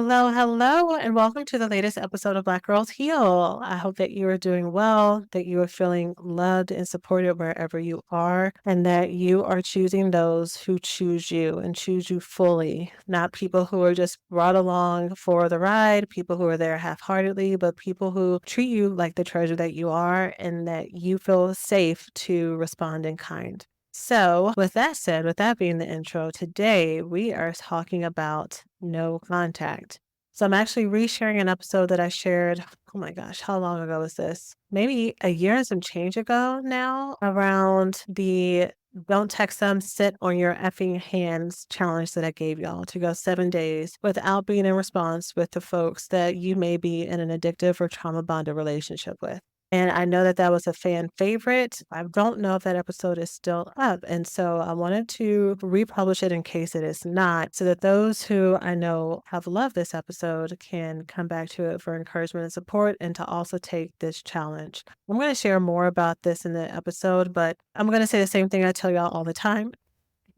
Hello, hello, and welcome to the latest episode of Black Girls Heal. I hope that you are doing well, that you are feeling loved and supported wherever you are, and that you are choosing those who choose you and choose you fully, not people who are just brought along for the ride, people who are there half heartedly, but people who treat you like the treasure that you are and that you feel safe to respond in kind. So, with that said, with that being the intro, today we are talking about no contact. So, I'm actually resharing an episode that I shared. Oh my gosh, how long ago was this? Maybe a year and some change ago now, around the don't text them, sit on your effing hands challenge that I gave y'all to go 7 days without being in response with the folks that you may be in an addictive or trauma bonded relationship with. And I know that that was a fan favorite. I don't know if that episode is still up. And so I wanted to republish it in case it is not, so that those who I know have loved this episode can come back to it for encouragement and support and to also take this challenge. I'm going to share more about this in the episode, but I'm going to say the same thing I tell y'all all the time.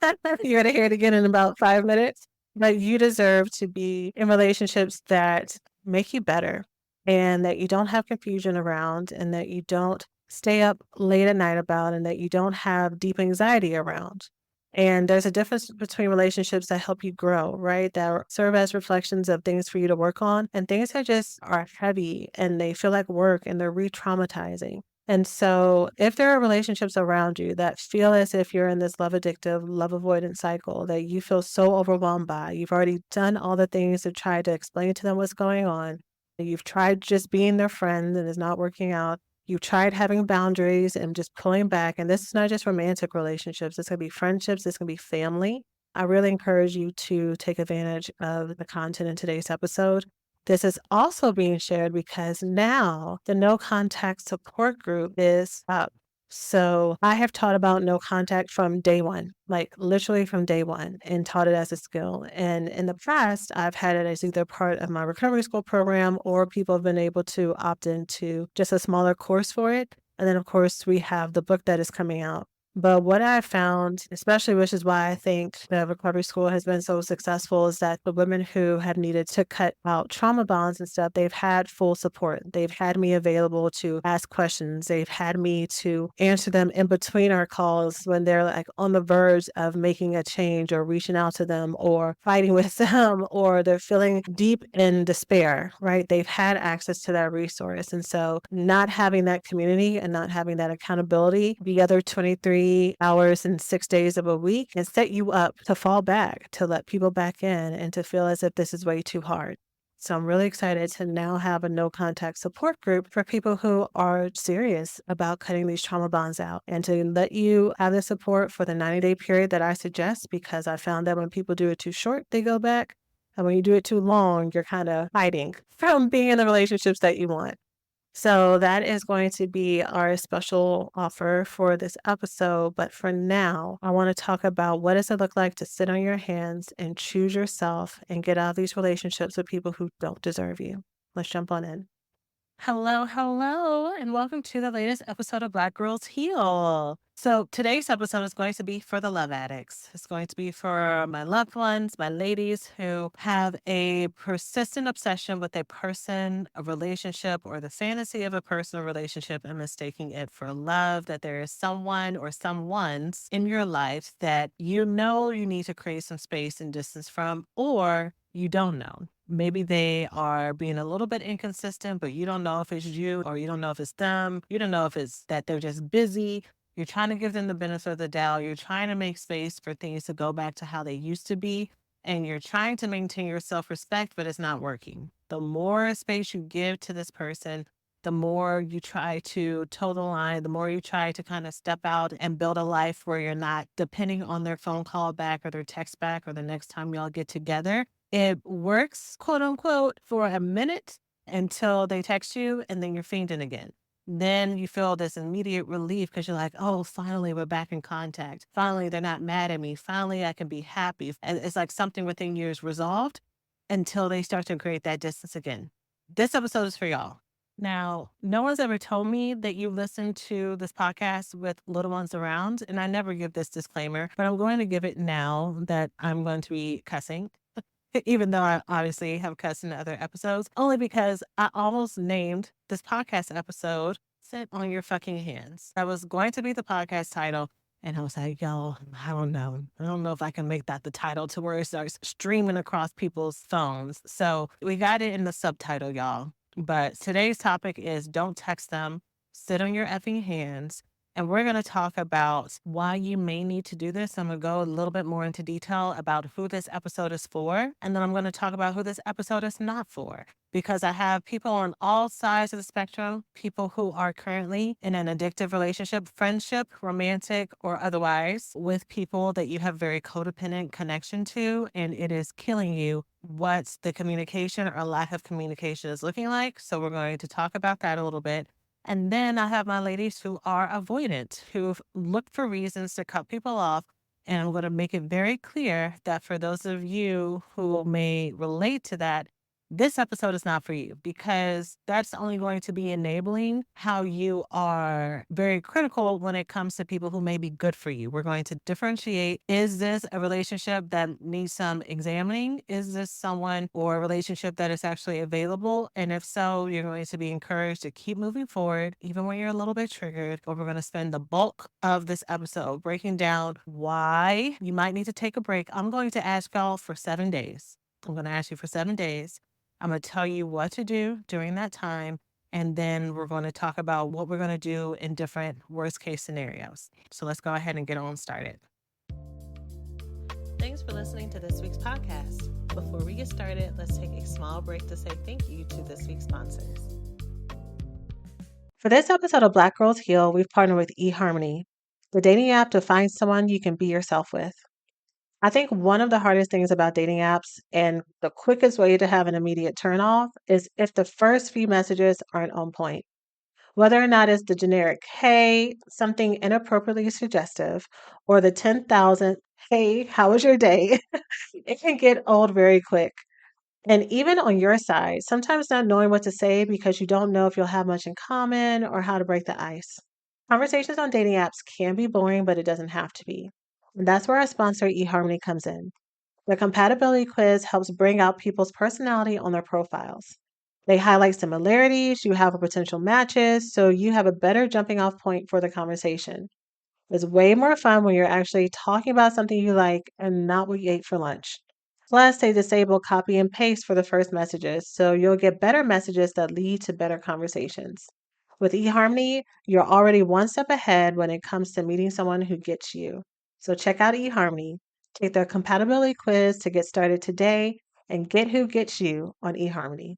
You're going to hear it again in about 5 minutes. But you deserve to be in relationships that make you better and that you don't have confusion around and that you don't stay up late at night about and that you don't have deep anxiety around. And there's a difference between relationships that help you grow, right? That serve as reflections of things for you to work on and things that just are heavy and they feel like work and they're re-traumatizing. And so, if there are relationships around you that feel as if you're in this love addictive, love avoidant cycle that you feel so overwhelmed by, you've already done all the things to try to explain to them what's going on. You've tried just being their friend and it's not working out. You've tried having boundaries and just pulling back. And this is not just romantic relationships, it's going to be friendships, it's going to be family. I really encourage you to take advantage of the content in today's episode. This is also being shared because now the no contact support group is up. So I have taught about no contact from day one, like literally from day one, and taught it as a skill. And in the past, I've had it as either part of my recovery school program or people have been able to opt into just a smaller course for it. And then, of course, we have the book that is coming out. But what I found, especially which is why I think the recovery school has been so successful, is that the women who have needed to cut out trauma bonds and stuff, they've had full support. They've had me available to ask questions. They've had me to answer them in between our calls when they're like on the verge of making a change or reaching out to them or fighting with them or they're feeling deep in despair, right? They've had access to that resource. And so not having that community and not having that accountability the other 23 hours and 6 days of a week and set you up to fall back, to let people back in and to feel as if this is way too hard. So I'm really excited to now have a no contact support group for people who are serious about cutting these trauma bonds out and to let you have the support for the 90-day period that I suggest, because I found that when people do it too short, they go back. And when you do it too long, you're kind of hiding from being in the relationships that you want. So that is going to be our special offer for this episode. But for now, I want to talk about what does it look like to sit on your hands and choose yourself and get out of these relationships with people who don't deserve you. Let's jump on in. Hello, hello, and welcome to the latest episode of Black Girls Heal. So, today's episode is going to be for the love addicts. It's going to be for my loved ones, my ladies who have a persistent obsession with a person, a relationship, or the fantasy of a personal relationship and mistaking it for love, that there is someone or someones in your life that you know you need to create some space and distance from, or you don't know. Maybe they are being a little bit inconsistent, but you don't know if it's you or you don't know if it's them. You don't know if it's that they're just busy. You're trying to give them the benefit of the doubt. You're trying to make space for things to go back to how they used to be. And you're trying to maintain your self-respect, but it's not working. The more space you give to this person, the more you try to toe the line, the more you try to kind of step out and build a life where you're not depending on their phone call back or their text back or the next time y'all get together. It works, quote unquote, for a minute until they text you and then you're fiending again. Then you feel this immediate relief because you're like, oh, finally we're back in contact. Finally, they're not mad at me. Finally, I can be happy. And it's like something within you is resolved until they start to create that distance again. This episode is for y'all. Now, no one's ever told me that you listen to this podcast with little ones around, and I never give this disclaimer, but I'm going to give it now that I'm going to be cussing. even though I obviously have cussed in other episodes, only because I almost named this podcast episode Sit on Your Fucking Hands. That was going to be the podcast title. And I was like, yo, I don't know. I don't know if I can make that the title to where it starts streaming across people's phones. So we got it in the subtitle, y'all. But today's topic is don't text them, sit on your effing hands. And we're going to talk about why you may need to do this. I'm going to go a little bit more into detail about who this episode is for. And then I'm going to talk about who this episode is not for. Because I have people on all sides of the spectrum, people who are currently in an addictive relationship, friendship, romantic, or otherwise, with people that you have very codependent connection to, and it is killing you what the communication or lack of communication is looking like. So we're going to talk about that a little bit. And then I have my ladies who are avoidant, who've looked for reasons to cut people off. And I'm going to make it very clear that for those of you who may relate to that, this episode is not for you because that's only going to be enabling how you are very critical when it comes to people who may be good for you. We're going to differentiate. Is this a relationship that needs some examining? Is this someone or a relationship that is actually available? And if so, you're going to be encouraged to keep moving forward, even when you're a little bit triggered. But we're going to spend the bulk of this episode breaking down why you might need to take a break. I'm going to ask y'all for 7 days. I'm going to ask you for 7 days. I'm going to tell you what to do during that time. And then we're going to talk about what we're going to do in different worst case scenarios. So let's go ahead and get on started. Thanks for listening to this week's podcast. Before we get started, let's take a small break to say thank you to this week's sponsors. For this episode of Black Girls Heal, we've partnered with eHarmony, the dating app to find someone you can be yourself with. I think one of the hardest things about dating apps and the quickest way to have an immediate turnoff is if the first few messages aren't on point. Whether or not it's the generic, hey, something inappropriately suggestive, or the 10,000, hey, how was your day? It can get old very quick. And even on your side, sometimes not knowing what to say because you don't know if you'll have much in common or how to break the ice. Conversations on dating apps can be boring, but it doesn't have to be. And that's where our sponsor, eHarmony, comes in. The compatibility quiz helps bring out people's personality on their profiles. They highlight similarities, you have potential matches, so you have a better jumping off point for the conversation. It's way more fun when you're actually talking about something you like and not what you ate for lunch. Plus, they disable copy and paste for the first messages, so you'll get better messages that lead to better conversations. With eHarmony, you're already one step ahead when it comes to meeting someone who gets you. So check out eHarmony. Take their compatibility quiz to get started today and get who gets you on eHarmony.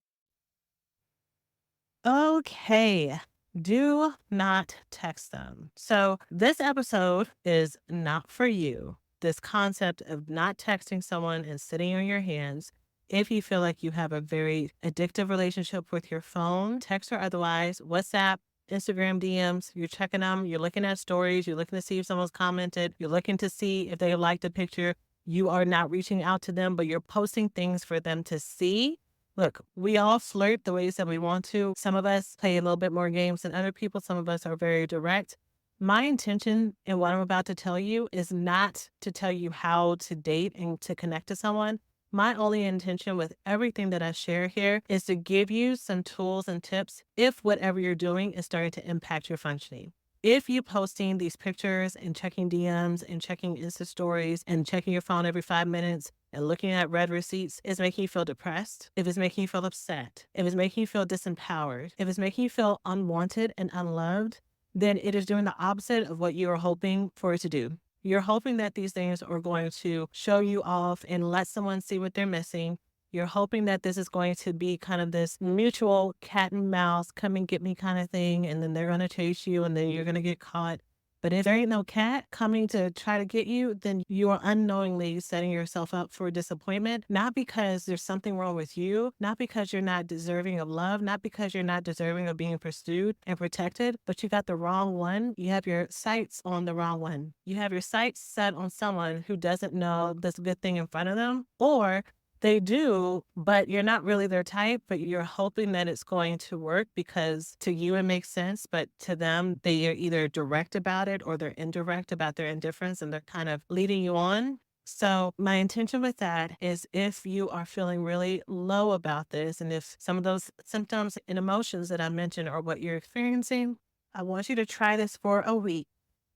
Okay. Do not text them. So, this episode is not for you. This concept of not texting someone and sitting on your hands. If you feel like you have a very addictive relationship with your phone, text or otherwise, WhatsApp, Instagram DMs, you're checking them, you're looking at stories, you're looking to see if someone's commented, you're looking to see if they liked a picture. You are not reaching out to them, but you're posting things for them to see. Look, we all flirt the ways that we want to. Some of us play a little bit more games than other people. Some of us are very direct. My intention in what I'm about to tell you is not to tell you how to date and to connect to someone. My only intention with everything that I share here is to give you some tools and tips if whatever you're doing is starting to impact your functioning. If you posting these pictures and checking DMs and checking Insta stories and checking your phone every 5 minutes and looking at red receipts is making you feel depressed, if it's making you feel upset, if it's making you feel disempowered, if it's making you feel unwanted and unloved, then it is doing the opposite of what you are hoping for it to do. You're hoping that these things are going to show you off and let someone see what they're missing. You're hoping that this is going to be kind of this mutual cat and mouse, come and get me kind of thing. And then they're going to chase you and then you're going to get caught. But if there ain't no cat coming to try to get you, then you are unknowingly setting yourself up for disappointment, not because there's something wrong with you, not because you're not deserving of love, not because you're not deserving of being pursued and protected, but you got the wrong one. You have your sights on the wrong one. You have your sights set on someone who doesn't know this good thing in front of them, or they do, but you're not really their type, but you're hoping that it's going to work because to you it makes sense, but to them, they are either direct about it or they're indirect about their indifference and they're kind of leading you on. So, my intention with that is if you are feeling really low about this, and if some of those symptoms and emotions that I mentioned are what you're experiencing, I want you to try this for a week,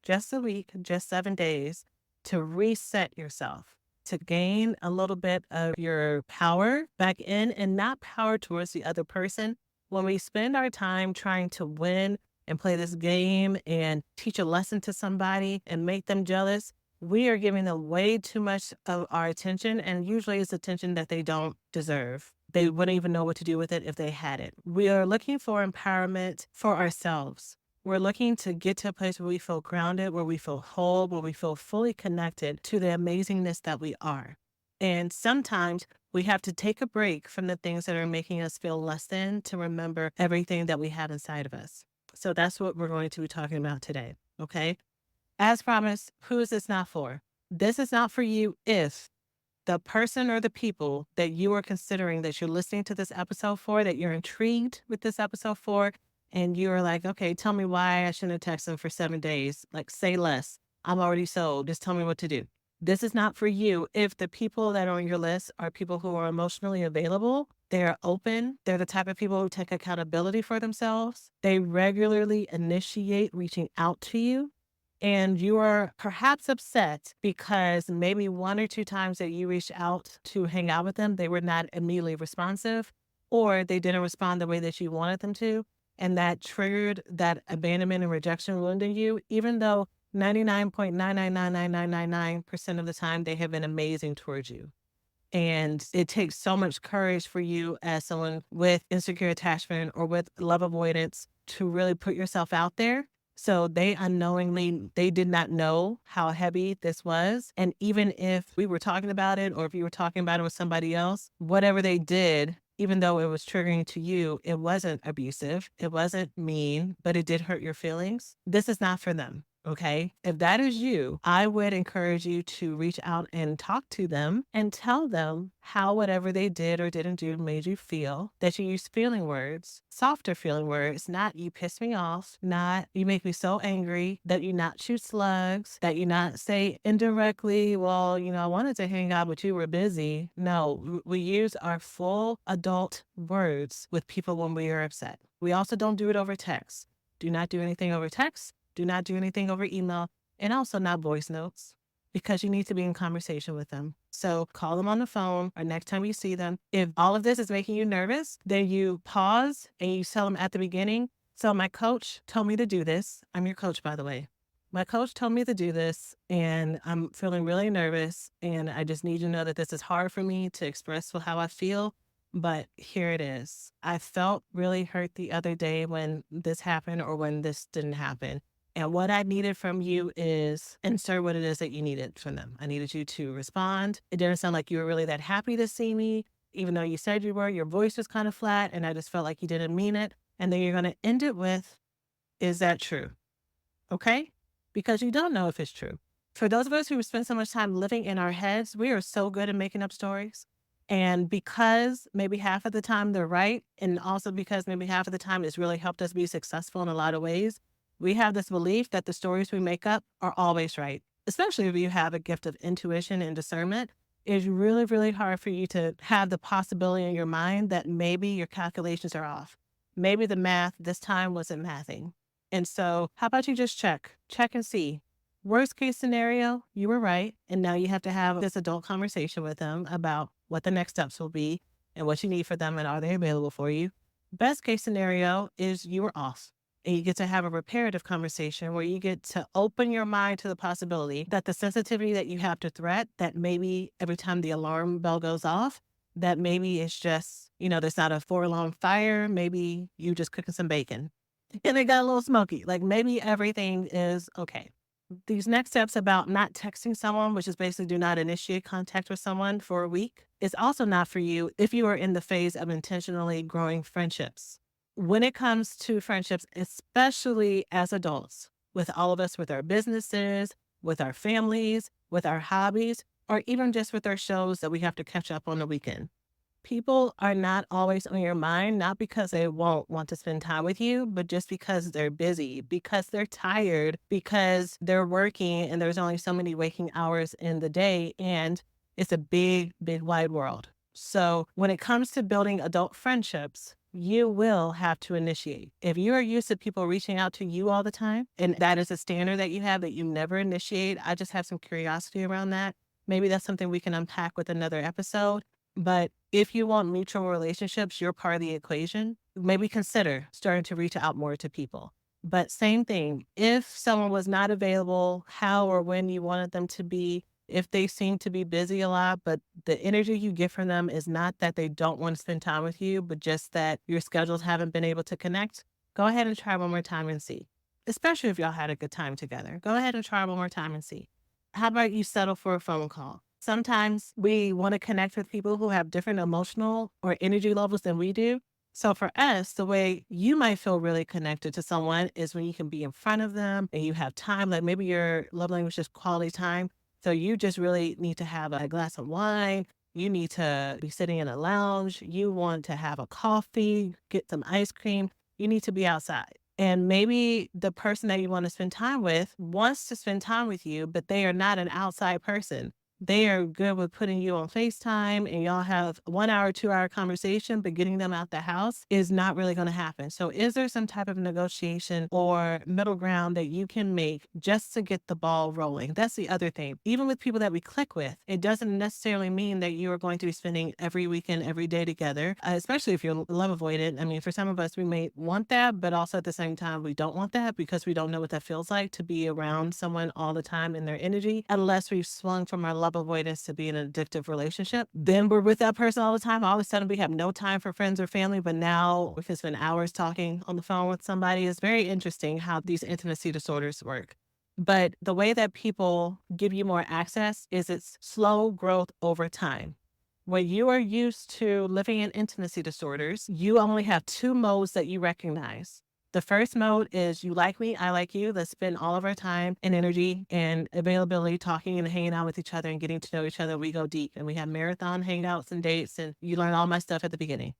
just 7 days to reset yourself, to gain a little bit of your power back in and not power towards the other person. When we spend our time trying to win and play this game and teach a lesson to somebody and make them jealous, we are giving them way too much of our attention, and usually it's attention that they don't deserve. They wouldn't even know what to do with it if they had it. We are looking for empowerment for ourselves. We're looking to get to a place where we feel grounded, where we feel whole, where we feel fully connected to the amazingness that we are. And sometimes we have to take a break from the things that are making us feel less than to remember everything that we have inside of us. So that's what we're going to be talking about today. Okay. As promised, who is this not for? This is not for you if the person or the people that you are considering that you're listening to this episode for, that you're intrigued with this episode for, and you're like, okay, tell me why I shouldn't have texted them for 7 days. Like, say less. I'm already sold. Just tell me what to do. This is not for you if the people that are on your list are people who are emotionally available. They're open. They're the type of people who take accountability for themselves. They regularly initiate reaching out to you, and you are perhaps upset because maybe one or two times that you reached out to hang out with them, they were not immediately responsive, or they didn't respond the way that you wanted them to. And that triggered that abandonment and rejection wound in you, even though 99.9999999% of the time they have been amazing towards you. And it takes so much courage for you as someone with insecure attachment or with love avoidance to really put yourself out there. So they unknowingly, they did not know how heavy this was. And even if we were talking about it, or if you were talking about it with somebody else, whatever they did, even though it was triggering to you, it wasn't abusive. It wasn't mean, but it did hurt your feelings. This is not for them. Okay. If that is you, I would encourage you to reach out and talk to them and tell them how whatever they did or didn't do made you feel, that you use feeling words, softer feeling words, not you piss me off, not you make me so angry, that you not shoot slugs, that you not say indirectly, well, I wanted to hang out, but you were busy. No, we use our full adult words with people when we are upset. We also don't do it over text. Do not do anything over text. Do not do anything over email, and also not voice notes, because you need to be in conversation with them. So call them on the phone or next time you see them. If all of this is making you nervous, then you pause and you tell them at the beginning. So my coach told me to do this. I'm your coach, by the way. My coach told me to do this, and I'm feeling really nervous. And I just need you to know that this is hard for me to express how I feel. But here it is. I felt really hurt the other day when this happened or when this didn't happen. And what I needed from you is insert what it is that you needed from them. I needed you to respond. It didn't sound like you were really that happy to see me, even though you said you were. Your voice was kind of flat, and I just felt like you didn't mean it. And then you're going to end it with, is that true? Okay? Because you don't know if it's true. For those of us who spend so much time living in our heads, we are so good at making up stories. And because maybe half of the time they're right, and also because maybe half of the time it's really helped us be successful in a lot of ways, we have this belief that the stories we make up are always right. Especially if you have a gift of intuition and discernment, it's really, really hard for you to have the possibility in your mind that maybe your calculations are off. Maybe the math this time wasn't mathing. And so how about you just check and see. Worst case scenario, you were right. And now you have to have this adult conversation with them about what the next steps will be and what you need for them and are they available for you. Best case scenario is you were off. And you get to have a reparative conversation where you get to open your mind to the possibility that the sensitivity that you have to threat, that maybe every time the alarm bell goes off, that maybe it's just, there's not a 4 alarm fire. Maybe you just cooking some bacon and it got a little smoky. Like maybe everything is okay. These next steps about not texting someone, which is basically do not initiate contact with someone for a week, is also not for you if you are in the phase of intentionally growing friendships. When it comes to friendships, especially as adults, with all of us, with our businesses, with our families, with our hobbies, or even just with our shows that we have to catch up on the weekend, People are not always on your mind, not because they won't want to spend time with you, but just because they're busy, because they're tired, because they're working and there's only so many waking hours in the day. And it's a big, big wide world. So when it comes to building adult friendships, you will have to initiate. If you are used to people reaching out to you all the time, and that is a standard that you have that you never initiate, I just have some curiosity around that. Maybe that's something we can unpack with another episode. But if you want mutual relationships, you're part of the equation, maybe consider starting to reach out more to people. But same thing, if someone was not available, how or when you wanted them to be, if they seem to be busy a lot, but the energy you get from them is not that they don't want to spend time with you, but just that your schedules haven't been able to connect, go ahead and try one more time and see. Especially if y'all had a good time together. Go ahead and try one more time and see. How about you settle for a phone call? Sometimes we want to connect with people who have different emotional or energy levels than we do. So for us, the way you might feel really connected to someone is when you can be in front of them and you have time, like maybe your love language is quality time. So you just really need to have a glass of wine. You need to be sitting in a lounge. You want to have a coffee, get some ice cream. You need to be outside. And maybe the person that you want to spend time with wants to spend time with you, but they are not an outside person. They are good with putting you on FaceTime and y'all have 1 hour, 2 hour conversation, but getting them out the house is not really going to happen. So is there some type of negotiation or middle ground that you can make just to get the ball rolling? That's the other thing. Even with people that we click with, it doesn't necessarily mean that you are going to be spending every weekend, every day together, especially if you're love avoidant. I mean, for some of us, we may want that, but also at the same time, we don't want that because we don't know what that feels like to be around someone all the time in their energy, unless we've swung from our love avoidance to be in an addictive relationship. Then we're with that person all the time. All of a sudden, we have no time for friends or family, but now we can spend hours talking on the phone with somebody. It's very interesting how these intimacy disorders work. But the way that people give you more access is it's slow growth over time. When you are used to living in intimacy disorders, you only have two modes that you recognize. The first mode is you like me, I like you. Let's spend all of our time and energy and availability talking and hanging out with each other and getting to know each other. We go deep and we have marathon hangouts and dates and you learn all my stuff at the beginning.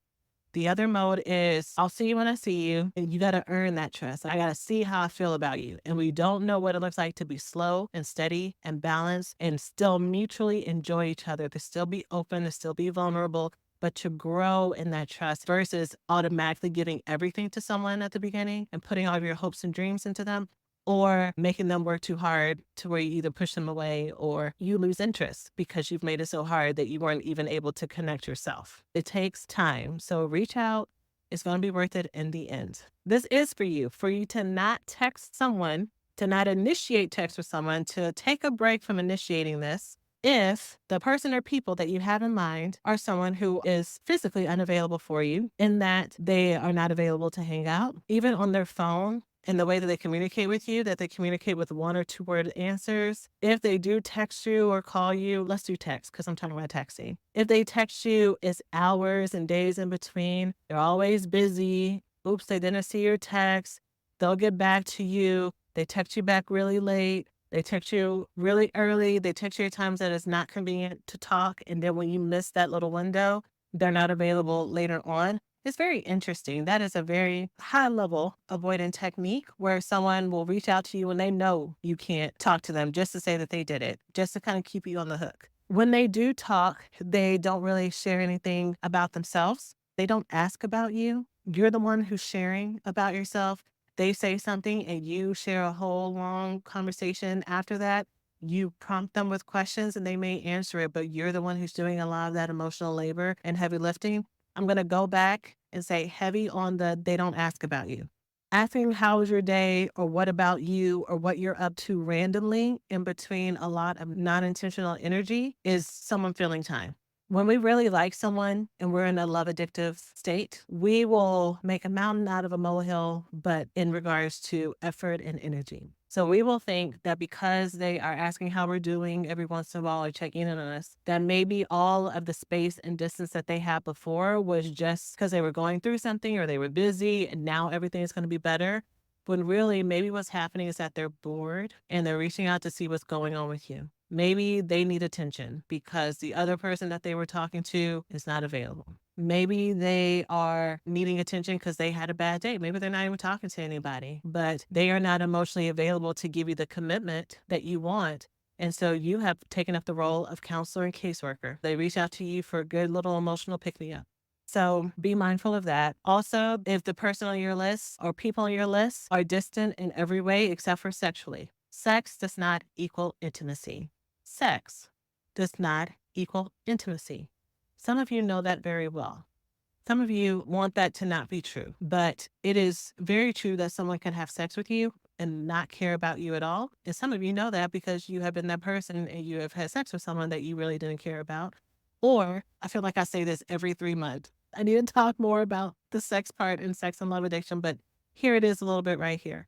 The other mode is I'll see you when I see you, and you got to earn that trust. I got to see how I feel about you. And we don't know what it looks like to be slow and steady and balanced and still mutually enjoy each other, to still be open, to still be vulnerable, but to grow in that trust versus automatically giving everything to someone at the beginning and putting all of your hopes and dreams into them, or making them work too hard to where you either push them away or you lose interest because you've made it so hard that you weren't even able to connect yourself. It takes time. So reach out. It's going to be worth it in the end. This is for you to not text someone, to not initiate text with someone, to take a break from initiating this if the person or people that you have in mind are someone who is physically unavailable for you, in that they are not available to hang out, even on their phone, and the way that they communicate with you, that they communicate with 1 or 2 word answers. If they do text you or call you, let's do text because I'm talking about texting. If they text you, it's hours and days in between. They're always busy. Oops, they didn't see your text. They'll get back to you. They text you back really late. They text you really early. They text you at times that it's not convenient to talk. And then when you miss that little window, they're not available later on. It's very interesting. That is a very high level avoidant technique where someone will reach out to you when they know you can't talk to them, just to say that they did it, just to kind of keep you on the hook. When they do talk, they don't really share anything about themselves. They don't ask about you. You're the one who's sharing about yourself. They say something and you share a whole long conversation after that. You prompt them with questions and they may answer it, but you're the one who's doing a lot of that emotional labor and heavy lifting. I'm going to go back and say heavy on the they don't ask about you. Asking how was your day or what about you or what you're up to randomly in between a lot of non-intentional energy is someone filling time. When we really like someone and we're in a love addictive state, we will make a mountain out of a molehill, but in regards to effort and energy. So we will think that because they are asking how we're doing every once in a while or checking in on us, that maybe all of the space and distance that they had before was just because they were going through something or they were busy and now everything is going to be better. When really maybe what's happening is that they're bored and they're reaching out to see what's going on with you. Maybe they need attention because the other person that they were talking to is not available. Maybe they are needing attention because they had a bad day. Maybe they're not even talking to anybody, but they are not emotionally available to give you the commitment that you want. And so you have taken up the role of counselor and caseworker. They reach out to you for a good little emotional pick me up. So be mindful of that. Also, if the person on your list or people on your list are distant in every way except for sexually, sex does not equal intimacy. Sex does not equal intimacy. Some of you know that very well. Some of you want that to not be true, but it is very true that someone can have sex with you and not care about you at all. And some of you know that because you have been that person and you have had sex with someone that you really didn't care about. Or I feel like I say this every 3 months. I need to talk more about the sex part in sex and love addiction, but here it is a little bit right here.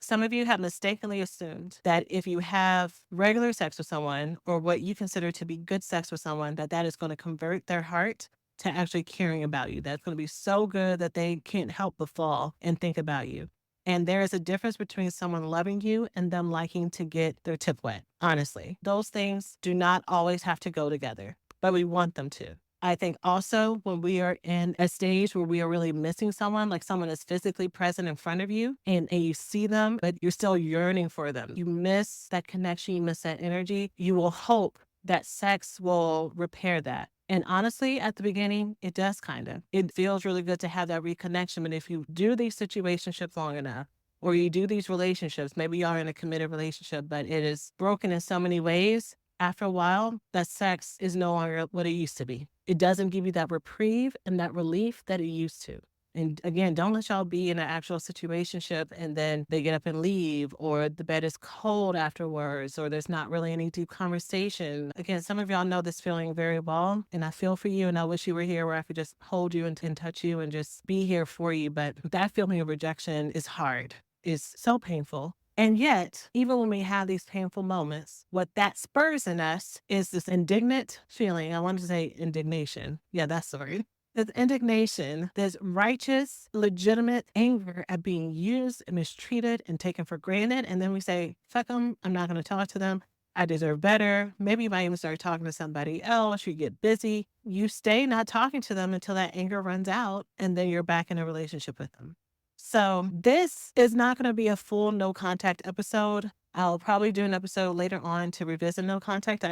Some of you have mistakenly assumed that if you have regular sex with someone or what you consider to be good sex with someone, that that is going to convert their heart to actually caring about you. That's going to be so good that they can't help but fall and think about you. And there is a difference between someone loving you and them liking to get their tip wet. Honestly, those things do not always have to go together, but we want them to. I think also when we are in a stage where we are really missing someone, like someone is physically present in front of you and you see them, but you're still yearning for them. You miss that connection, you miss that energy. You will hope that sex will repair that. And honestly, at the beginning, it does kind of. It feels really good to have that reconnection. But if you do these situationships long enough, or you do these relationships, maybe you are in a committed relationship, but it is broken in so many ways, after a while, that sex is no longer what it used to be. It doesn't give you that reprieve and that relief that it used to. And again, don't let y'all be in an actual situationship and then they get up and leave, or the bed is cold afterwards, or there's not really any deep conversation. Again, some of y'all know this feeling very well, and I feel for you, and I wish you were here where I could just hold you and touch you and just be here for you. But that feeling of rejection is hard. It's so painful. And yet, even when we have these painful moments, what that spurs in us is this indignant feeling. I wanted to say indignation. Yeah, that's the word. There's indignation, there's righteous, legitimate anger at being used and mistreated and taken for granted. And then we say, fuck them, I'm not going to talk to them. I deserve better. Maybe you might even start talking to somebody else. You get busy. You stay not talking to them until that anger runs out, and then you're back in a relationship with them. So this is not going to be a full no contact episode. I'll probably do an episode later on to revisit no contact.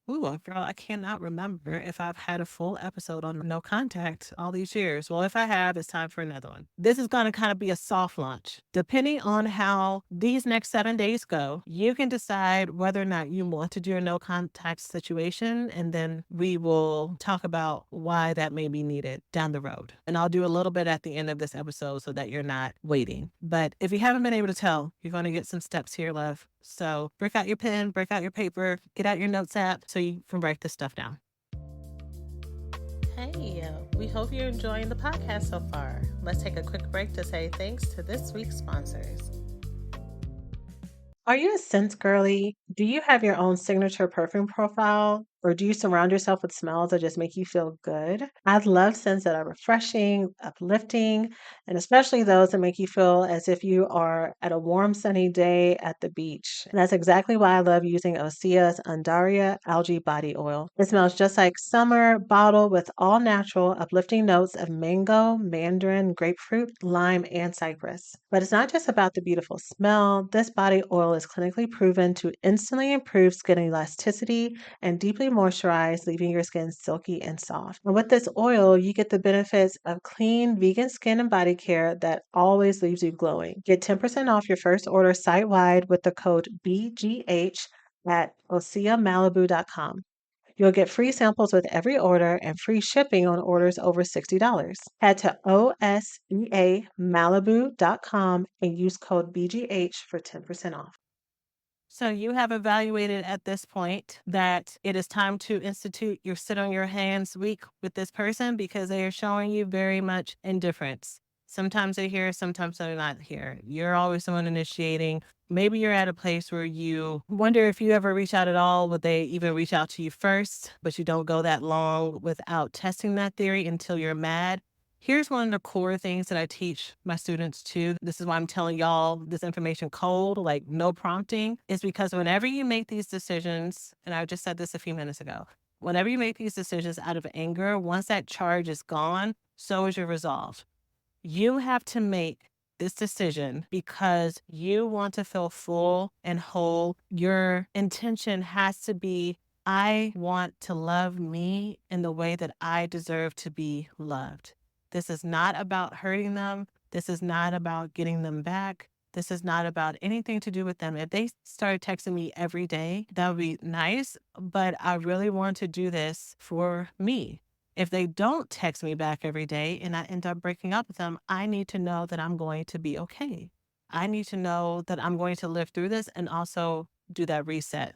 Girl, I cannot remember if I've had a full episode on no contact all these years. Well, if I have, it's time for another one. This is going to kind of be a soft launch. Depending on how these next 7 days go, you can decide whether or not you want to do a no contact situation, and then we will talk about why that may be needed down the road. And I'll do a little bit at the end of this episode so that you're not waiting. But if you haven't been able to tell, you're going to get some steps here, love. So break out your pen, break out your paper, get out your notes app so you can write this stuff down. Hey, we hope you're enjoying the podcast so far. Let's take a quick break to say thanks to this week's sponsors. Are you a scent girly? Do you have your own signature perfume profile? Or do you surround yourself with smells that just make you feel good? I love scents that are refreshing, uplifting, and especially those that make you feel as if you are at a warm, sunny day at the beach. And that's exactly why I love using Osea's Undaria Algae Body Oil. It smells just like summer, bottled with all natural, uplifting notes of mango, mandarin, grapefruit, lime, and cypress. But it's not just about the beautiful smell. This body oil is clinically proven to instantly improve skin elasticity and deeply moisturize, leaving your skin silky and soft. And with this oil, you get the benefits of clean, vegan skin and body care that always leaves you glowing. Get 10% off your first order site-wide with the code BGH at oseamalibu.com. You'll get free samples with every order and free shipping on orders over $60. Head to oseamalibu.com and use code BGH for 10% off. So you have evaluated at this point that it is time to institute your sit on your hands week with this person because they are showing you very much indifference. Sometimes they're here, sometimes they're not here. You're always the one initiating. Maybe you're at a place where you wonder if you ever reach out at all. Would they even reach out to you first? But you don't go that long without testing that theory until you're mad. Here's one of the core things that I teach my students too. This is why I'm telling y'all this information cold, like no prompting, is because whenever you make these decisions, and I just said this a few minutes ago, whenever you make these decisions out of anger, once that charge is gone, so is your resolve. You have to make this decision because you want to feel full and whole. Your intention has to be, I want to love me in the way that I deserve to be loved. This is not about hurting them. This is not about getting them back. This is not about anything to do with them. If they started texting me every day, that would be nice, but I really want to do this for me. If they don't text me back every day and I end up breaking up with them, I need to know that I'm going to be okay. I need to know that I'm going to live through this and also do that reset.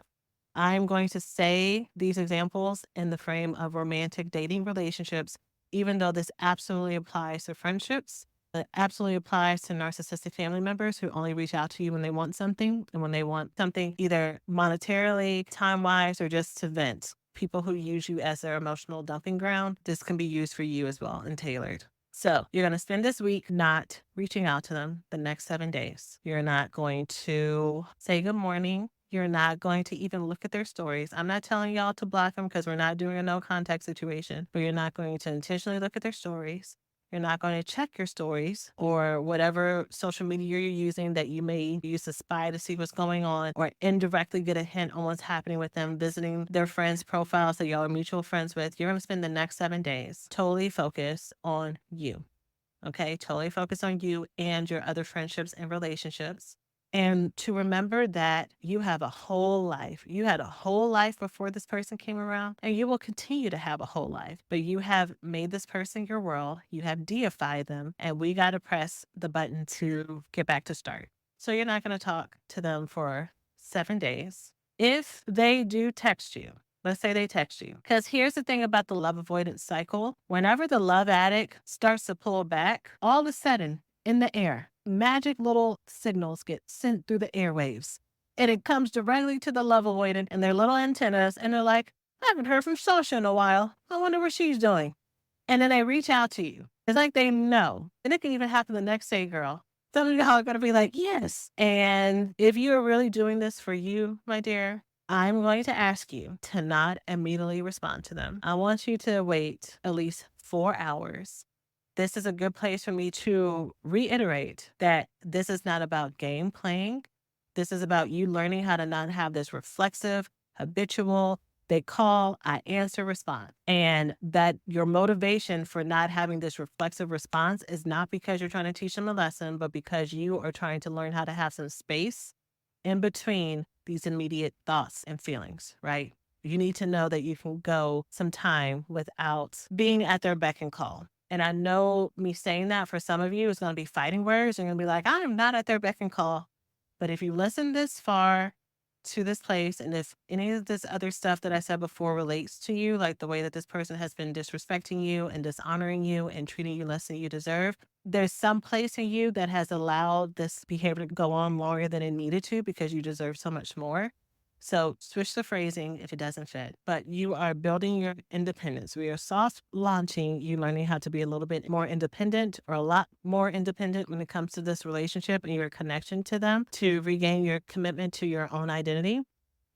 I'm going to say these examples in the frame of romantic dating relationships, even though this absolutely applies to friendships. It absolutely applies to narcissistic family members who only reach out to you when they want something and when they want something either monetarily, time wise, or just to vent. People who use you as their emotional dumping ground, this can be used for you as well and tailored. So you're going to spend this week not reaching out to them the next 7 days. You're not going to say good morning. You're not going to even look at their stories. I'm not telling y'all to block them because we're not doing a no contact situation, but you're not going to intentionally look at their stories. You're not going to check your stories or whatever social media you're using that you may use to spy to see what's going on or indirectly get a hint on what's happening with them, visiting their friends' profiles that y'all are mutual friends with. You're going to spend the next 7 days totally focused on you. Okay, totally focus on you and your other friendships and relationships. And to remember that you have a whole life. You had a whole life before this person came around, and you will continue to have a whole life. But you have made this person your world. You have deified them, and we got to press the button to get back to start. So you're not going to talk to them for 7 days. If they do text you, let's say they text you. Because here's the thing about the love avoidance cycle. Whenever the love addict starts to pull back, all of a sudden in the air, magic little signals get sent through the airwaves. And it comes directly to the love avoidant and their little antennas. And they're like, I haven't heard from Sasha in a while. I wonder what she's doing. And then they reach out to you. It's like they know. And it can even happen the next day, girl. Some of y'all are going to be like, yes. And if you are really doing this for you, my dear, I'm going to ask you to not immediately respond to them. I want you to wait at least 4 hours. This is a good place for me to reiterate that this is not about game playing. This is about you learning how to not have this reflexive, habitual, they call, I answer response. And that your motivation for not having this reflexive response is not because you're trying to teach them a lesson, but because you are trying to learn how to have some space in between these immediate thoughts and feelings, right? You need to know that you can go some time without being at their beck and call. And I know me saying that for some of you is going to be fighting words. You're going to be like, I am not at their beck and call. But if you listen this far to this place, and if any of this other stuff that I said before relates to you, like the way that this person has been disrespecting you and dishonoring you and treating you less than you deserve, there's some place in you that has allowed this behavior to go on longer than it needed to because you deserve so much more. So switch the phrasing if it doesn't fit, but you are building your independence. We are soft launching you learning how to be a little bit more independent or a lot more independent when it comes to this relationship and your connection to them to regain your commitment to your own identity.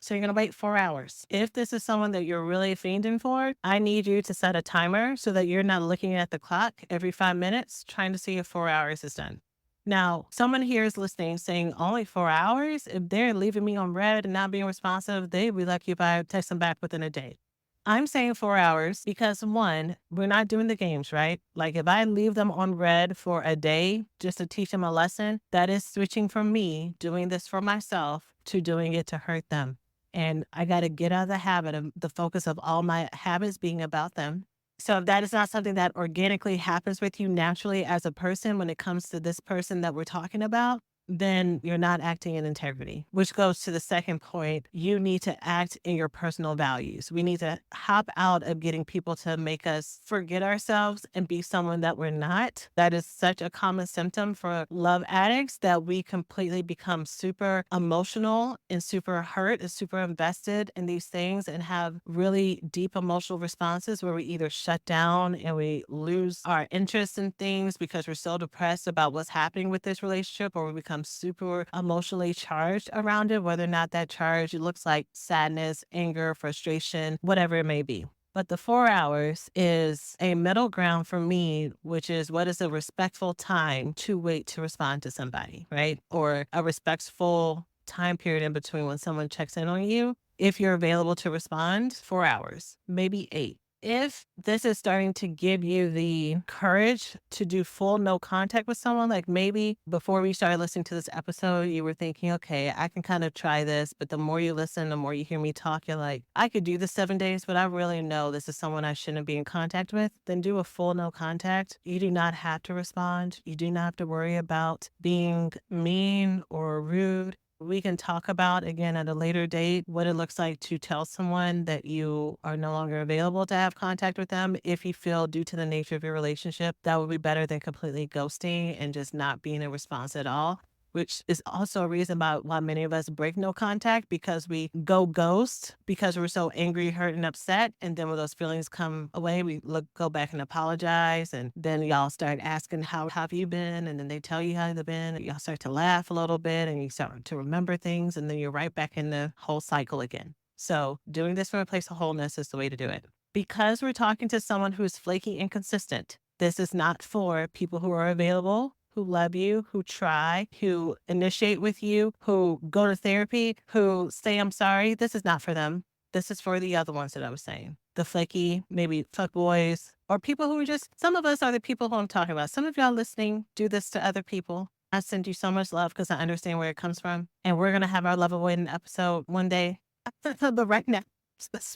So you're going to wait 4 hours. If this is someone that you're really fiending for, I need you to set a timer so that you're not looking at the clock every 5 minutes trying to see if 4 hours is done. Now, someone here is listening saying only 4 hours. If they're leaving me on red and not being responsive, they'd be lucky if I text them back within a day. I'm saying 4 hours because one, we're not doing the games, right? Like if I leave them on red for a day just to teach them a lesson, that is switching from me doing this for myself to doing it to hurt them. And I got to get out of the habit of the focus of all my habits being about them. So if that is not something that organically happens with you naturally as a person when it comes to this person that we're talking about, then you're not acting in integrity, which goes to the second point. You need to act in your personal values. We need to hop out of getting people to make us forget ourselves and be someone that we're not. That is such a common symptom for love addicts, that we completely become super emotional and super hurt and super invested in these things and have really deep emotional responses where we either shut down and we lose our interest in things because we're so depressed about what's happening with this relationship, or we become super emotionally charged around it, whether or not that charge looks like sadness, anger, frustration, whatever it may be. But the 4 hours is a middle ground for me, which is what is a respectful time to wait to respond to somebody, right? Or a respectful time period in between when someone checks in on you. If you're available to respond, 4 hours, maybe 8. If this is starting to give you the courage to do full no contact with someone, like maybe before we started listening to this episode, you were thinking, okay, I can kind of try this. But the more you listen, the more you hear me talk, you're like, I could do this 7 days, but I really know this is someone I shouldn't be in contact with. Then do a full no contact. You do not have to respond. You do not have to worry about being mean or rude. We can talk about, again, at a later date, what it looks like to tell someone that you are no longer available to have contact with them if you feel, due to the nature of your relationship, that would be better than completely ghosting and just not being in response at all, which is also a reason why many of us break no contact, because we go ghost because we're so angry, hurt, and upset. And then when those feelings come away, we go back and apologize. And then y'all start asking, how have you been? And then they tell you how they've been. And y'all start to laugh a little bit and you start to remember things. And then you're right back in the whole cycle again. So doing this from a place of wholeness is the way to do it. Because we're talking to someone who's flaky and inconsistent, this is not for people who are available, who love you, who try, who initiate with you, who go to therapy, who say, I'm sorry. This is not for them. This is for the other ones that I was saying. The flaky, maybe fuckboys, or people who are just, some of us are the people who I'm talking about. Some of y'all listening do this to other people. I send you so much love because I understand where it comes from. And we're going to have our love avoidant episode one day. But right now,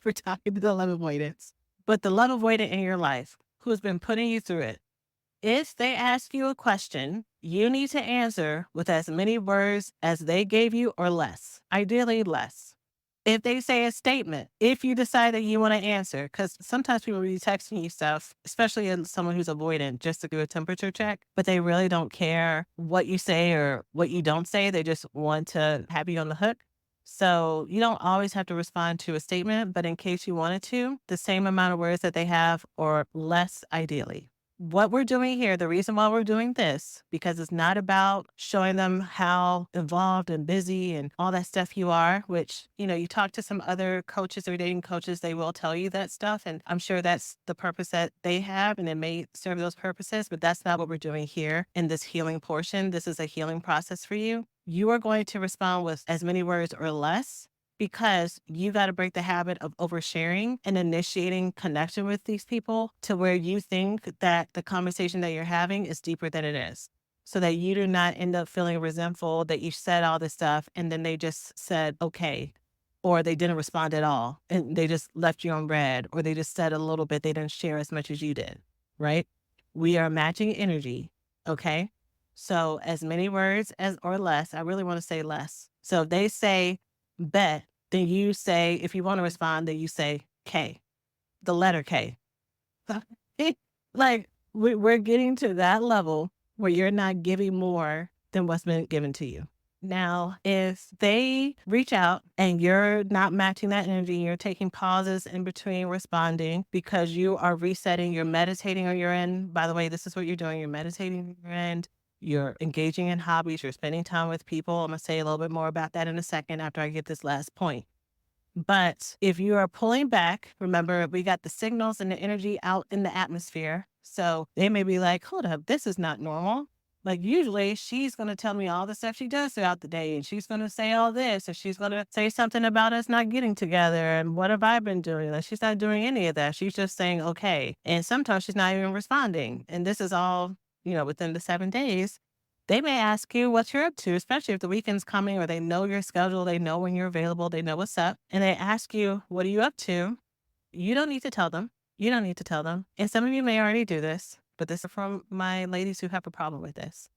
we're talking to the love avoidance. But the love avoidant in your life who's been putting you through it, if they ask you a question, you need to answer with as many words as they gave you or less, ideally less. If they say a statement, if you decide that you want to answer, because sometimes people will be texting you stuff, especially as someone who's avoidant, just to do a temperature check, but they really don't care what you say or what you don't say. They just want to have you on the hook. So you don't always have to respond to a statement, but in case you wanted to, the same amount of words that they have or less, ideally. What we're doing here, the reason why we're doing this, because it's not about showing them how involved and busy and all that stuff you are, which, you talk to some other coaches or dating coaches, they will tell you that stuff. And I'm sure that's the purpose that they have, and it may serve those purposes, but that's not what we're doing here in this healing portion. This is a healing process for you. You are going to respond with as many words or less, because you got to break the habit of oversharing and initiating connection with these people to where you think that the conversation that you're having is deeper than it is, so that you do not end up feeling resentful that you said all this stuff and then they just said, okay, or they didn't respond at all and they just left you on red, or they just said a little bit, they didn't share as much as you did, right? We are matching energy, okay? So as many words as or less, I really want to say less. So if they say bet, then you say, if you want to respond, then you say K, the letter K. Like we're getting to that level where you're not giving more than what's been given to you. Now, if they reach out and you're not matching that energy, you're taking pauses in between responding because you are resetting, you're meditating on your end. By the way, this is what you're doing. You're meditating on your end. You're engaging in hobbies. You're spending time with people. I'm going to say a little bit more about that in a second after I get this last point. But if you are pulling back, remember, we got the signals and the energy out in the atmosphere. So they may be like, hold up, this is not normal. Like usually she's going to tell me all the stuff she does throughout the day, and she's going to say all this, and she's going to say something about us not getting together. And what have I been doing? Like she's not doing any of that. She's just saying, okay. And sometimes she's not even responding. And this is all, within the 7 days. They may ask you what you're up to, especially if the weekend's coming or they know your schedule, they know when you're available, they know what's up. And they ask you, what are you up to? You don't need to tell them. You don't need to tell them. And some of you may already do this, but this is from my ladies who have a problem with this.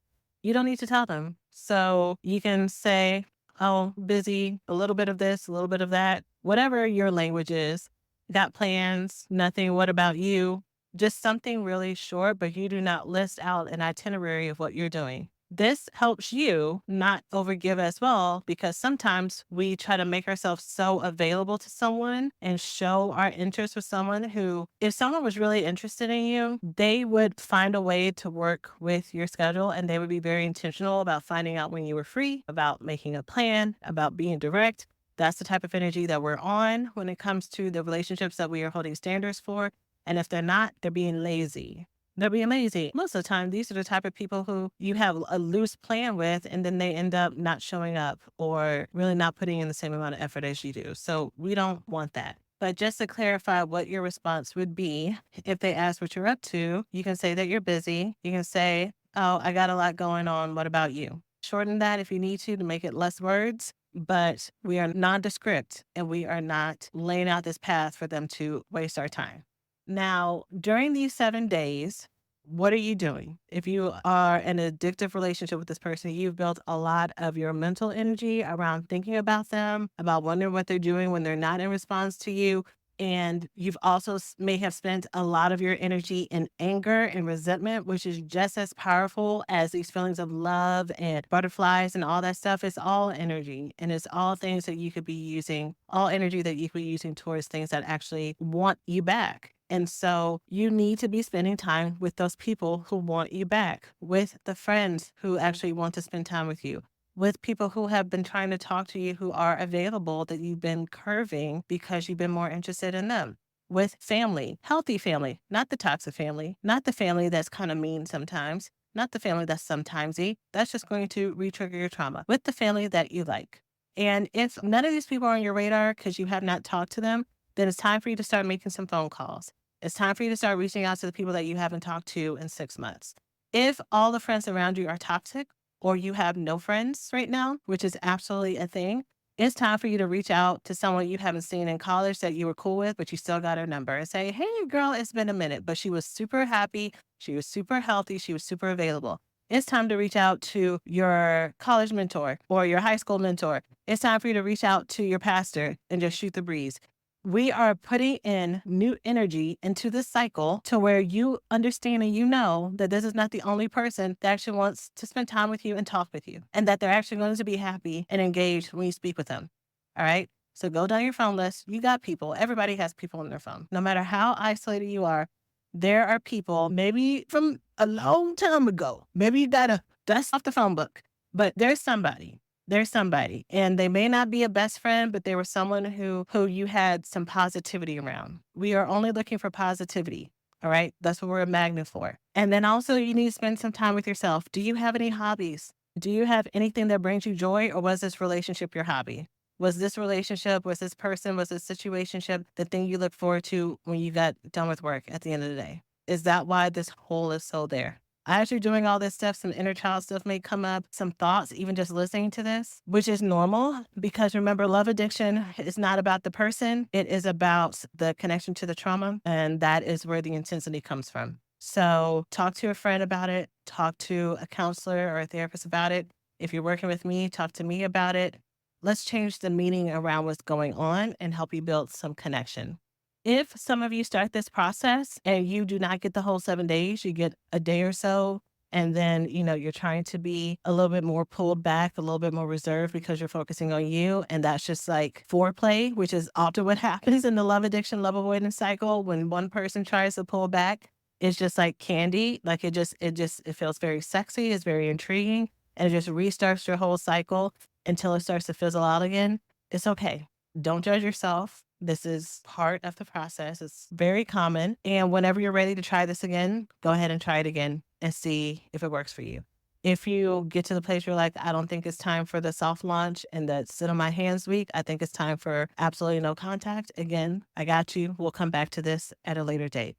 You don't need to tell them. So you can say, oh, busy, a little bit of this, a little bit of that, whatever your language is. Got plans, nothing. What about you? Just something really short, but you do not list out an itinerary of what you're doing. This helps you not overgive as well, because sometimes we try to make ourselves so available to someone and show our interest with someone who, if someone was really interested in you, they would find a way to work with your schedule, and they would be very intentional about finding out when you were free, about making a plan, about being direct. That's the type of energy that we're on when it comes to the relationships that we are holding standards for. And if they're not, they're being lazy. They're being lazy. Most of the time, these are the type of people who you have a loose plan with, and then they end up not showing up or really not putting in the same amount of effort as you do. So we don't want that. But just to clarify what your response would be, if they ask what you're up to, you can say that you're busy. You can say, oh, I got a lot going on. What about you? Shorten that if you need to make it less words. But we are nondescript, and we are not laying out this path for them to waste our time. Now, during these 7 days, what are you doing? If you are in an addictive relationship with this person, you've built a lot of your mental energy around thinking about them, about wondering what they're doing when they're not in response to you. And you've also may have spent a lot of your energy in anger and resentment, which is just as powerful as these feelings of love and butterflies and all that stuff. It's all energy, and it's all things that you could be using, all energy that you could be using towards things that actually want you back. And so you need to be spending time with those people who want you back, with the friends who actually want to spend time with you, with people who have been trying to talk to you, who are available, that you've been curving because you've been more interested in them. With family, healthy family, not the toxic family, not the family that's kind of mean sometimes, not the family that's sometimesy. That's just going to re-trigger your trauma. With the family that you like. And if none of these people are on your radar because you have not talked to them, then it's time for you to start making some phone calls. It's time for you to start reaching out to the people that you haven't talked to in 6 months. If all the friends around you are toxic, or you have no friends right now, which is absolutely a thing, it's time for you to reach out to someone you haven't seen in college that you were cool with, but you still got her number, and say, hey, girl, it's been a minute, but she was super happy. She was super healthy. She was super available. It's time to reach out to your college mentor or your high school mentor. It's time for you to reach out to your pastor and just shoot the breeze. We are putting in new energy into this cycle to where you understand and you know that this is not the only person that actually wants to spend time with you and talk with you, and that they're actually going to be happy and engaged when you speak with them. All right. So go down your phone list. You got people. Everybody has people on their phone. No matter how isolated you are, there are people maybe from a long time ago. Maybe you got to dust off the phone book, but there's somebody. There's somebody, and they may not be a best friend, but they were someone who you had some positivity around. We are only looking for positivity. All right. That's what we're a magnet for. And then also you need to spend some time with yourself. Do you have any hobbies? Do you have anything that brings you joy, or was this relationship your hobby? Was this relationship, was this person, was this situationship the thing you look forward to when you got done with work at the end of the day? Is that why this hole is so there? As you're doing all this stuff, some inner child stuff may come up, some thoughts, even just listening to this, which is normal, because remember, love addiction is not about the person. It is about the connection to the trauma. And that is where the intensity comes from. So talk to a friend about it. Talk to a counselor or a therapist about it. If you're working with me, talk to me about it. Let's change the meaning around what's going on and help you build some connection. If some of you start this process and you do not get the whole 7 days, you get a day or so, and then, you're trying to be a little bit more pulled back, a little bit more reserved because you're focusing on you. And that's just like foreplay, which is often what happens in the love addiction, love avoidance cycle. When one person tries to pull back, it's just like candy. Like it feels very sexy. It's very intriguing. And it just restarts your whole cycle until it starts to fizzle out again. It's okay. Don't judge yourself. This is part of the process. It's very common. And whenever you're ready to try this again, go ahead and try it again and see if it works for you. If you get to the place where you're like, I don't think it's time for the soft launch and the sit on my hands week, I think it's time for absolutely no contact. Again, I got you. We'll come back to this at a later date.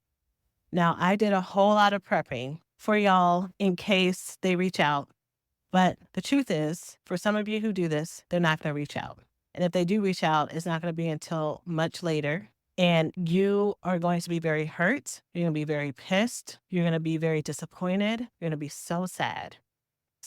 Now, I did a whole lot of prepping for y'all in case they reach out. But the truth is, for some of you who do this, they're not going to reach out. And if they do reach out, it's not going to be until much later. And you are going to be very hurt. You're going to be very pissed. You're going to be very disappointed. You're going to be so sad.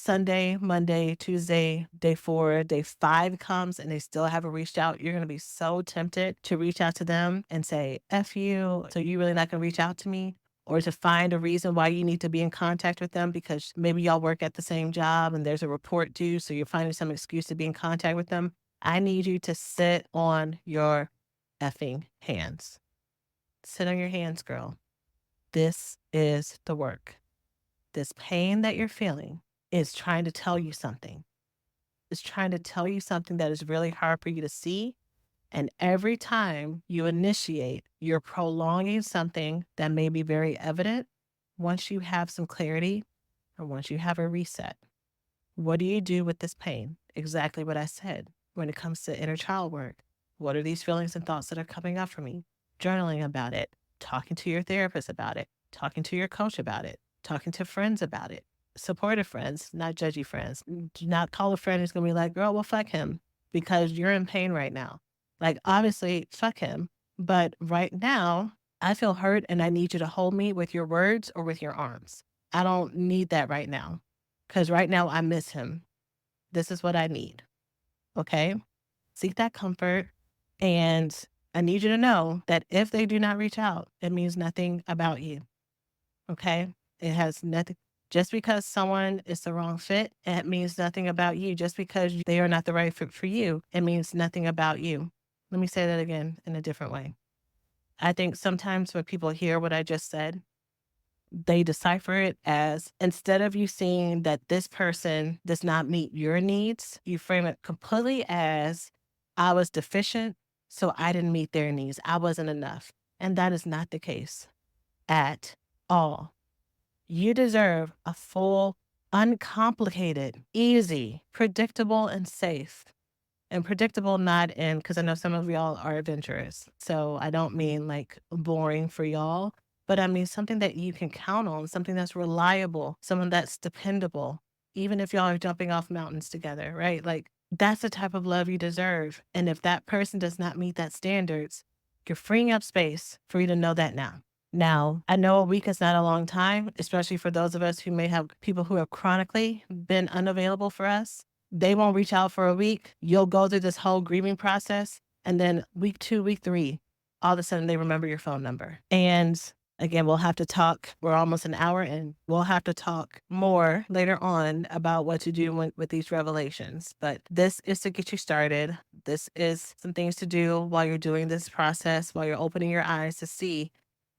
Sunday, Monday, Tuesday, day 4, day 5 comes and they still haven't reached out, you're going to be so tempted to reach out to them and say, F you. So you really not going to reach out to me? Or to find a reason why you need to be in contact with them because maybe y'all work at the same job and there's a report due. So you're finding some excuse to be in contact with them. I need you to sit on your effing hands. Sit on your hands, girl. This is the work. This pain that you're feeling is trying to tell you something. It's trying to tell you something that is really hard for you to see. And every time you initiate, you're prolonging something that may be very evident. Once you have some clarity and once you have a reset, what do you do with this pain? Exactly what I said when it comes to inner child work. What are these feelings and thoughts that are coming up for me? Journaling about it, talking to your therapist about it, talking to your coach about it, talking to friends about it, supportive friends, not judgy friends. Do not call a friend who's going to be like, girl, well, fuck him because you're in pain right now. Like, obviously, fuck him. But right now, I feel hurt and I need you to hold me with your words or with your arms. I don't need that right now because right now I miss him. This is what I need. Okay? Seek that comfort. And I need you to know that if they do not reach out, it means nothing about you. Okay? It has nothing. Just because someone is the wrong fit, it means nothing about you. Just because they are not the right fit for you, it means nothing about you. Let me say that again in a different way. I think sometimes when people hear what I just said, they decipher it as instead of you seeing that this person does not meet your needs, you frame it completely as I was deficient, so I didn't meet their needs. I wasn't enough. And that is not the case at all. You deserve a full, uncomplicated, easy, predictable, and safe. And predictable not in, because I know some of y'all are adventurous. So I don't mean like boring for y'all, but I mean something that you can count on, something that's reliable, someone that's dependable, even if y'all are jumping off mountains together, right? Like that's the type of love you deserve. And if that person does not meet that standards, you're freeing up space for you to know that now. Now, I know a week is not a long time, especially for those of us who may have people who have chronically been unavailable for us. They won't reach out for a week. You'll go through this whole grieving process. And then week 2, week 3, all of a sudden they remember your phone number. And again, we'll have to talk. We're almost an hour in. We'll have to talk more later on about what to do with these revelations. But this is to get you started. This is some things to do while you're doing this process, while you're opening your eyes to see,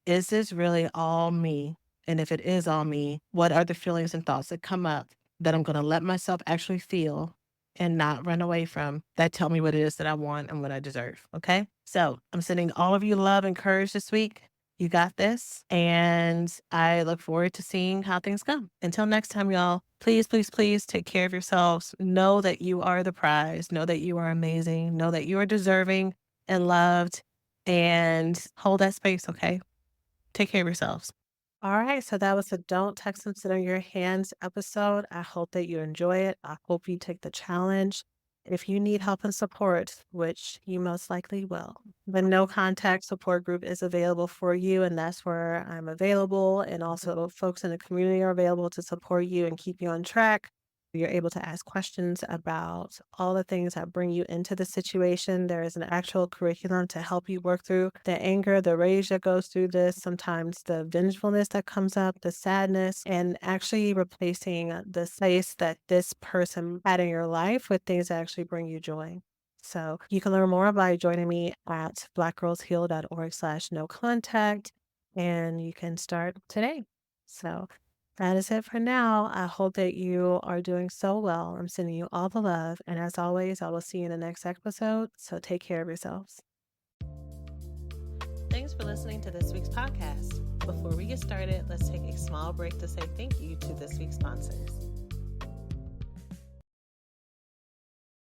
is this really all me? And if it is all me, what are the feelings and thoughts that come up that I'm going to let myself actually feel and not run away from that tell me what it is that I want and what I deserve? Okay. So I'm sending all of you love and courage this week. You got this. And I look forward to seeing how things go. Until next time, y'all, please, please, please take care of yourselves. Know that you are the prize. Know that you are amazing. Know that you are deserving and loved, and hold that space. Okay. Take care of yourselves. All right, so that was the Don't Text and Sit on Your Hands episode. I hope that you enjoy it. I hope you take the challenge. If you need help and support, which you most likely will, the No Contact Support Group is available for you, and that's where I'm available. And also, folks in the community are available to support you and keep you on track. You're able to ask questions about all the things that bring you into the situation. There is an actual curriculum to help you work through the anger, the rage that goes through this, sometimes the vengefulness that comes up, the sadness, and actually replacing the space that this person had in your life with things that actually bring you joy. So you can learn more by joining me at blackgirlsheal.org/no contact, and you can start today. So that is it for now. I hope that you are doing so well. I'm sending you all the love. And as always, I will see you in the next episode. So take care of yourselves. Thanks for listening to this week's podcast. Before we get started, let's take a small break to say thank you to this week's sponsors.